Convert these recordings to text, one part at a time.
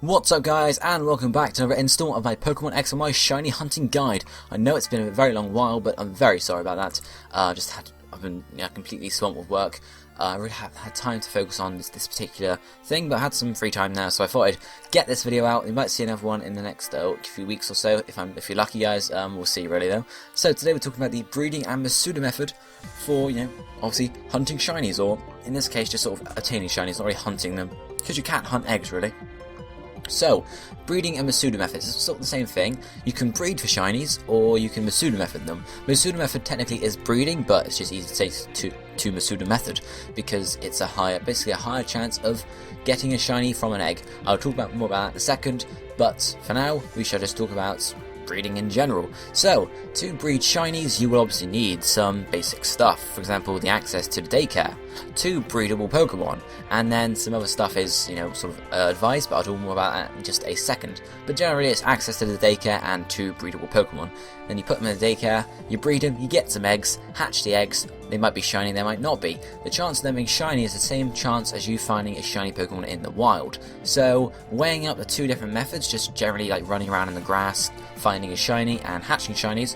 What's up guys, and welcome back to another install of my Pokemon X and Y Shiny Hunting Guide. I know it's been a very long while, but I'm very sorry about that. I've been completely swamped with work. I really haven't had time to focus on this particular thing, but I had some free time now, so I thought I'd get this video out. You might see another one in the next few weeks or so, if you're lucky guys. We'll see really though. So today we're talking about the breeding and Masuda method for, obviously hunting shinies, or in this case just sort of attaining shinies, not really hunting them, because you can't hunt eggs really. So, breeding and Masuda methods is sort of the same thing. You can breed for shinies, or you can Masuda method them. Masuda method technically is breeding, but it's just easy to say to Masuda method, because it's basically a higher chance of getting a shiny from an egg. I'll talk more about that in a second, but for now, we shall just talk about breeding in general. So, to breed shinies, you will obviously need some basic stuff. For example, the access to the daycare, 2 breedable Pokemon, and then some other stuff is, sort of advised, but I'll talk more about that in just a second. But generally, it's access to the daycare and 2 breedable Pokemon. Then you put them in the daycare, you breed them, you get some eggs, hatch the eggs. They might be shiny, they might not be. The chance of them being shiny is the same chance as you finding a shiny Pokemon in the wild. So, weighing up the 2 different methods, just generally like running around in the grass, finding a shiny and hatching shinies,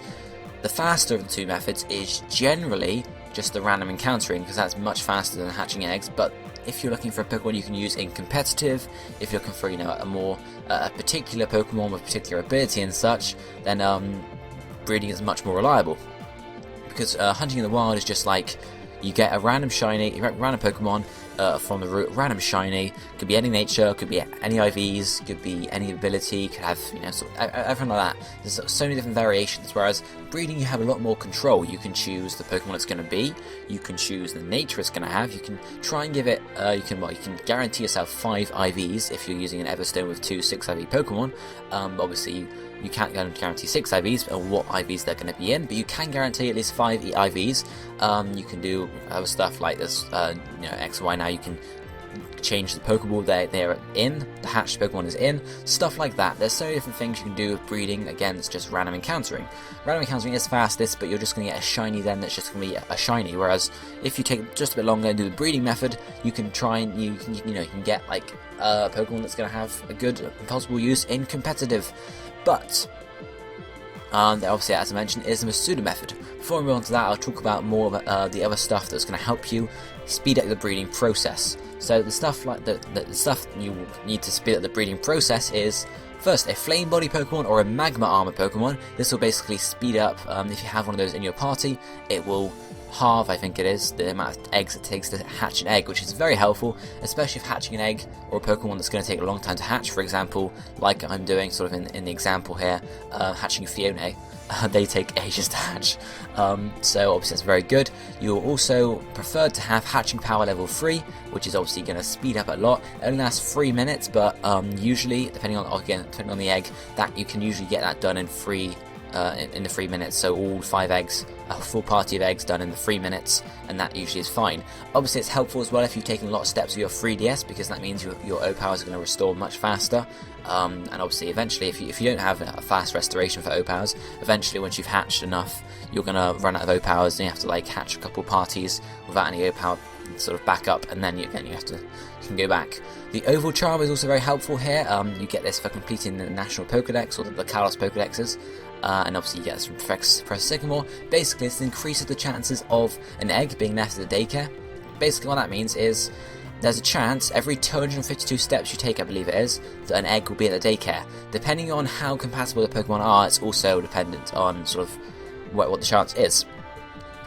the faster of the 2 methods is generally just the random encountering, because that's much faster than hatching eggs. But if you're looking for a Pokemon you can use in competitive, if you're looking for a particular Pokemon with particular ability and such, then breeding is much more reliable. Because hunting in the wild is just like you get a random shiny, random Pokemon from the root, random shiny. Could be any nature, could be any IVs, could be any ability, could have everything like that. There's so many different variations. Whereas breeding, you have a lot more control. You can choose the Pokemon it's going to be. You can choose the nature it's going to have. You can try and give it. You can guarantee yourself 5 IVs if you're using an Everstone with 2 6IV Pokemon. Obviously, you can't guarantee 6 IVs or what IVs they're going to be in, but you can guarantee at least 5 IVs. You can do other stuff like this, X and Y. Now you can change the Pokeball they're in, the hatched Pokemon is in, stuff like that. There's so many different things you can do with breeding. Again, it's just random encountering. Random encountering is fastest, but you're just going to get a shiny then that's just going to be a shiny. Whereas if you take just a bit longer and do the breeding method, you can try and you can get like a Pokemon that's going to have a good possible use in competitive. But obviously, as I mentioned, is the Masuda method. Before we move on to that, I'll talk about more about the other stuff that's going to help you speed up the breeding process. So the stuff like the stuff you need to speed up the breeding process is, first, a Flame Body Pokemon or a Magma Armor Pokemon. This will basically speed up, if you have one of those in your party, it will halve, I think it is, the amount of eggs it takes to hatch an egg, which is very helpful, especially if hatching an egg or a Pokemon that's going to take a long time to hatch. For example, like I'm doing sort of in the example here, hatching Fiona. They take ages to hatch, so obviously that's very good. You'll also prefer to have hatching power level 3, which is obviously going to speed up a lot. It only lasts 3 minutes, but usually, depending on the egg, that you can usually get that done in the 3 minutes. So all 5 eggs, a full party of eggs done in the 3 minutes, and that usually is fine. Obviously, it's helpful as well if you've taken a lot of steps with your 3DS, because that means your O powers are going to restore much faster. And obviously, eventually, if you don't have a fast restoration for O powers, eventually, once you've hatched enough, you're going to run out of O powers, and you have to like hatch a couple parties without any O power sort of backup, and then you can go back. The Oval Charm is also very helpful here. You get this for completing the National Pokedex or the Kalos Pokedexes. And obviously you get this from Professor Sycamore. Basically, this increases the chances of an egg being left at the daycare. Basically what that means is there's a chance every 252 steps you take, I believe it is, that an egg will be at the daycare. Depending on how compatible the Pokemon are, it's also dependent on sort of what the chance is.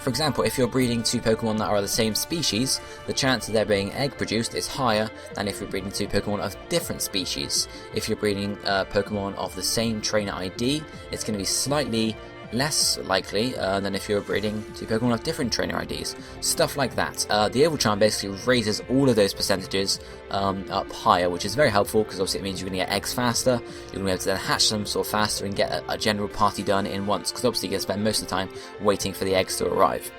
For example, if you're breeding 2 Pokemon that are the same species, the chance of there being egg produced is higher than if you're breeding 2 Pokemon of different species. If you're breeding Pokemon of the same trainer ID, it's going to be slightly less likely than if you're breeding 2 Pokemon of different trainer IDs. Stuff like that. The Oval Charm basically raises all of those percentages up higher, which is very helpful, because obviously it means you're going to get eggs faster, you're going to be able to then hatch them sort of faster and get a general party done in once, because obviously you're going to spend most of the time waiting for the eggs to arrive.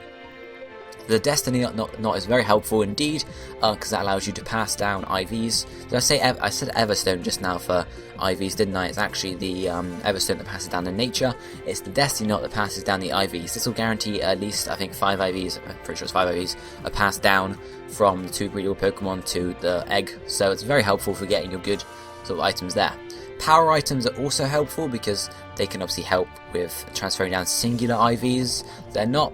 The Destiny Knot is very helpful indeed, because that allows you to pass down IVs. Did I say I said Everstone just now for IVs, didn't I? It's actually the Everstone that passes down the nature. It's the Destiny Knot that passes down the IVs. This will guarantee at least, I think, 5 IVs, I'm pretty sure it's 5 IVs, are passed down from the 2 breedable Pokemon to the egg. So it's very helpful for getting your good sort of items there. Power items are also helpful because they can obviously help with transferring down singular IVs. They're not...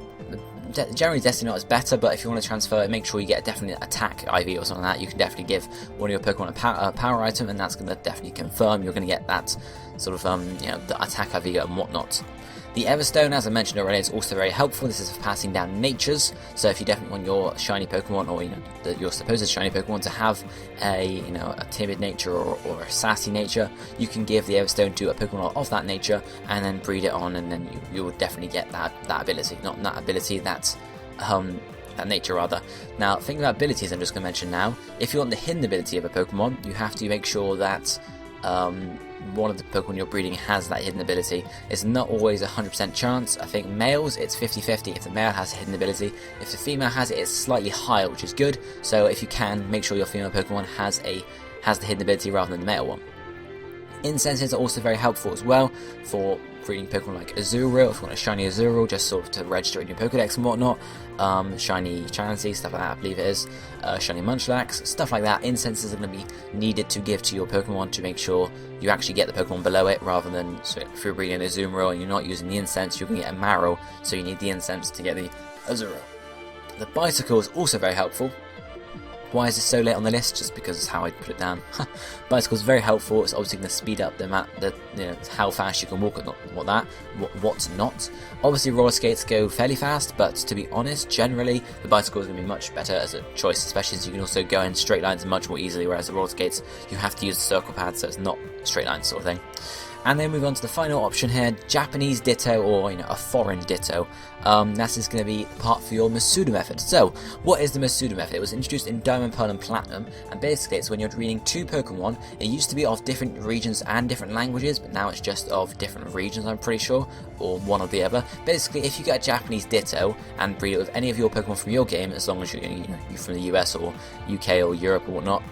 Generally, Destiny Knot is better, but if you want to transfer it, make sure you get a definite attack IV or something like that. You can definitely give one of your Pokemon a power item, and that's going to definitely confirm you're going to get that sort of, the attack IV and whatnot. The Everstone, as I mentioned already, is also very helpful. This is for passing down natures. So if you definitely want your shiny Pokemon, or your supposed shiny Pokemon, to have a a timid nature or a sassy nature, you can give the Everstone to a Pokemon of that nature, and then breed it on, and then you will definitely get that ability. Not that ability, that nature rather. Now, thinking about abilities, I'm just going to mention now. If you want the hidden ability of a Pokemon, you have to make sure that one of the Pokemon you're breeding has that hidden ability. It's not always a 100% chance. I think males, it's 50-50 if the male has a hidden ability. If the female has it, it's slightly higher, which is good. So if you can, make sure your female Pokemon has the hidden ability rather than the male one. Incenses are also very helpful as well for breeding Pokemon like Azurill. If you want a shiny Azurill, just sort of to register in your Pokedex and whatnot. Shiny Chansey, stuff like that, I believe it is. Shiny Munchlax, stuff like that. Incenses are going to be needed to give to your Pokemon to make sure you actually get the Pokemon below it, rather than, so if you're breeding an Azurill and you're not using the incense, you're going to get a Marrow, so you need the incense to get the Azurill. The Bicycle is also very helpful. Why is this so late on the list? Just because it's how I put it down. Bicycle is very helpful. It's obviously going to speed up how fast you can walk, what's not. Obviously, roller skates go fairly fast, but to be honest, generally the bicycle is going to be much better as a choice, especially as you can also go in straight lines much more easily, whereas the roller skates you have to use the circle pad, so it's not straight lines sort of thing. And then move on to the final option here, Japanese Ditto, or a foreign Ditto. That is going to be part for your Masuda method. So, what is the Masuda method? It was introduced in Diamond, Pearl and Platinum, and basically it's when you're breeding 2 Pokemon. It used to be of different regions and different languages, but now it's just of different regions, I'm pretty sure, or one or the other. Basically, if you get a Japanese Ditto and breed it with any of your Pokemon from your game, as long as you're from the US or UK or Europe or whatnot,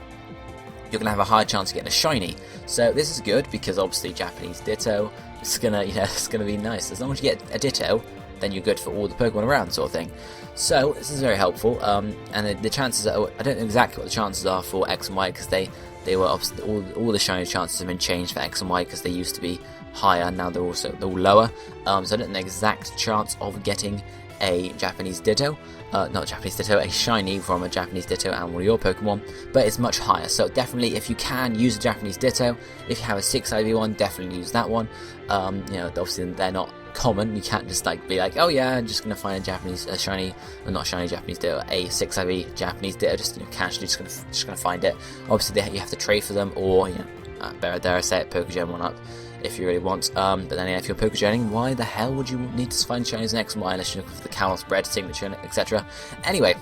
you're going to have a higher chance of getting a shiny. So this is good, because obviously Japanese Ditto, it's going to be nice. As long as you get a Ditto, then you're good for all the Pokemon around, sort of thing. So this is very helpful, and the chances are, I don't know exactly what the chances are for X and Y, because they were obviously, all the shiny chances have been changed for X and Y, because they used to be higher, and now they're all lower. So I don't know the exact chance of getting a Japanese Ditto, a shiny from a Japanese Ditto and one of your Pokemon, but it's much higher. So definitely, if you can, use a Japanese Ditto. If you have a 6 IV one, definitely use that one. Obviously they're not common. You can't just be like, oh yeah, I'm just gonna find a shiny, or not shiny Japanese Ditto, a 6 IV Japanese Ditto, just casually just gonna find it. Obviously you have to trade for them, or dare I say it, Pokegem one up, if you really want. But then if you're Pokegening, why the hell would you need to find shinies in X and Y unless you're looking for the Kalos Bread signature, etc. Anyway,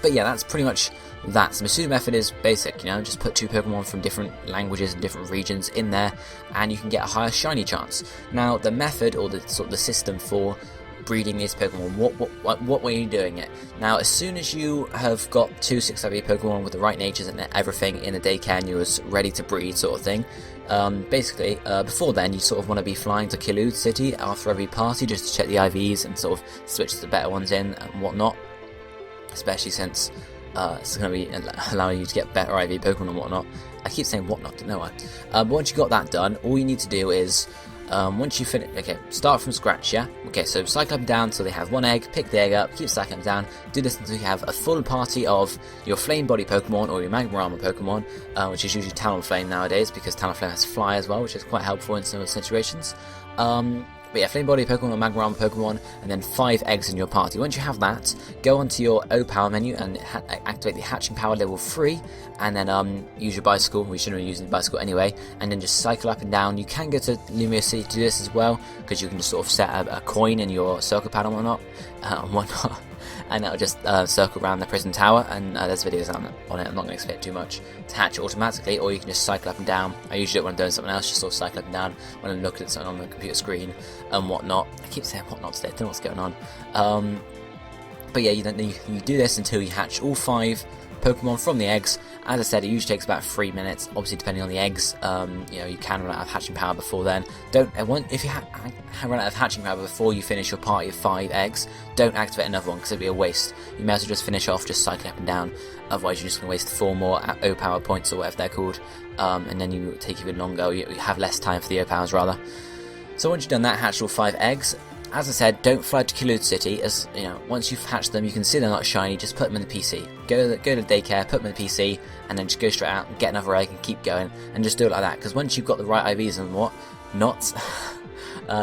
but yeah, that's pretty much that. So Masuda method is basic, just put 2 Pokemon from different languages and different regions in there, and you can get a higher shiny chance. Now, the method, or the system for breeding these Pokemon, what way are you doing it? Now, as soon as you have got 2 6IV Pokemon with the right natures and everything in the daycare, and you're ready to breed, sort of thing, before then you sort of want to be flying to Kilud City after every party, just to check the IVs and sort of switch the better ones in and whatnot, especially since it's going to be allowing you to get better IV Pokemon and whatnot. I keep saying whatnot, don't know why. But once you got that done, all you need to do is, once you finish, start from scratch, yeah? Okay, so cycle up and down until they have 1 egg, pick the egg up, keep cycling them down, do this until you have a full party of your Flame Body Pokemon or your Magma Armor Pokemon, which is usually Talonflame nowadays, because Talonflame has Fly as well, which is quite helpful in some situations. But yeah, Flame Body Pokemon or Magma Armor Pokemon, and then 5 eggs in your party. Once you have that, go onto your O Power menu and activate the Hatching Power level 3, and then use your Bicycle. We shouldn't be using the Bicycle anyway, and then just cycle up and down. You can go to Lumia City to do this as well, because you can just sort of set a coin in your circle pad and whatnot, and that'll just circle around the prison tower, and there's videos on it. I'm not going to expect too much to hatch automatically, or you can just cycle up and down. I usually do it when I'm doing something else, just sort of cycle up and down when I'm looking at something on the computer screen and whatnot. I keep saying whatnot today, I don't know what's going on. But yeah, you do this until you hatch all 5 Pokemon from the eggs. As I said, it usually takes about 3 minutes, obviously depending on the eggs. You know, you can run out of hatching power before then. If you run out of hatching power before you finish your party of 5 eggs, don't activate another one because it'd be a waste. You may as well just finish off just cycling up and down, otherwise you're just going to waste 4 more O power points or whatever they're called, and then you take even longer, you have less time for the O powers rather. So once you've done that, hatch all 5 eggs. As I said, don't fly to QOTD City, as you know, once you've hatched them, you can see they're not shiny, just put them in the PC. Go to daycare, put them in the PC, and then just go straight out and get another egg and keep going, and just do it like that, because once you've got the right IVs and whatnot,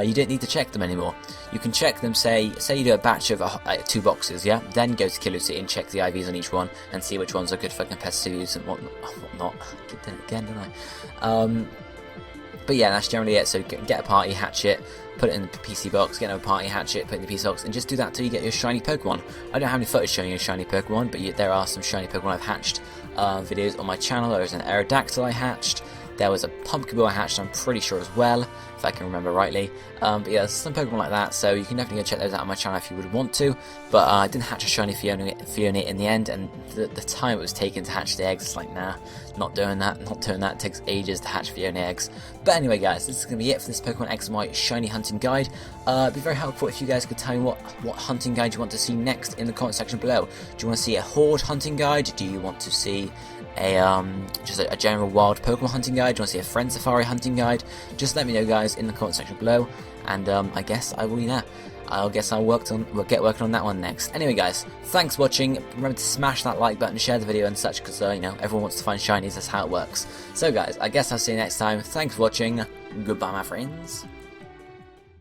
you don't need to check them anymore. You can check them, say you do a batch of 2 boxes, yeah? Then go to QOTD City and check the IVs on each one, and see which ones are good for competitive use and whatnot. I did it again, didn't I? But yeah, that's generally it. So get a party, hatch it, put it in the PC box, get another party, hatch it, put it in the PC box, and just do that till you get your shiny Pokemon. I don't have any footage showing you a shiny Pokemon, but there are some shiny Pokemon I've hatched videos on my channel. There was an Aerodactyl I hatched. There was a Pumpkaboo I hatched, I'm pretty sure as well, if I can remember rightly. But yeah, there's some Pokemon like that, so you can definitely go check those out on my channel if you would want to. But I didn't hatch a shiny Fiona in the end, and the time it was taken to hatch the eggs, it's like, nah, not doing that. It takes ages to hatch Fiona eggs. But anyway, guys, this is going to be it for this Pokemon X and Y shiny hunting guide. It'd be very helpful if you guys could tell me what hunting guide you want to see next in the comment section below. Do you want to see a Horde hunting guide? Do you want to see just a general wild Pokemon hunting guide? Do you want to see a Friend Safari hunting guide? Just let me know, guys, in the comment section below, and I guess I will, I'll get working on that one next. Anyway, guys, thanks for watching. Remember to smash that like button, share the video and such, because everyone wants to find shinies. That's how it works. So, guys, I guess I'll see you next time. Thanks for watching. Goodbye, my friends.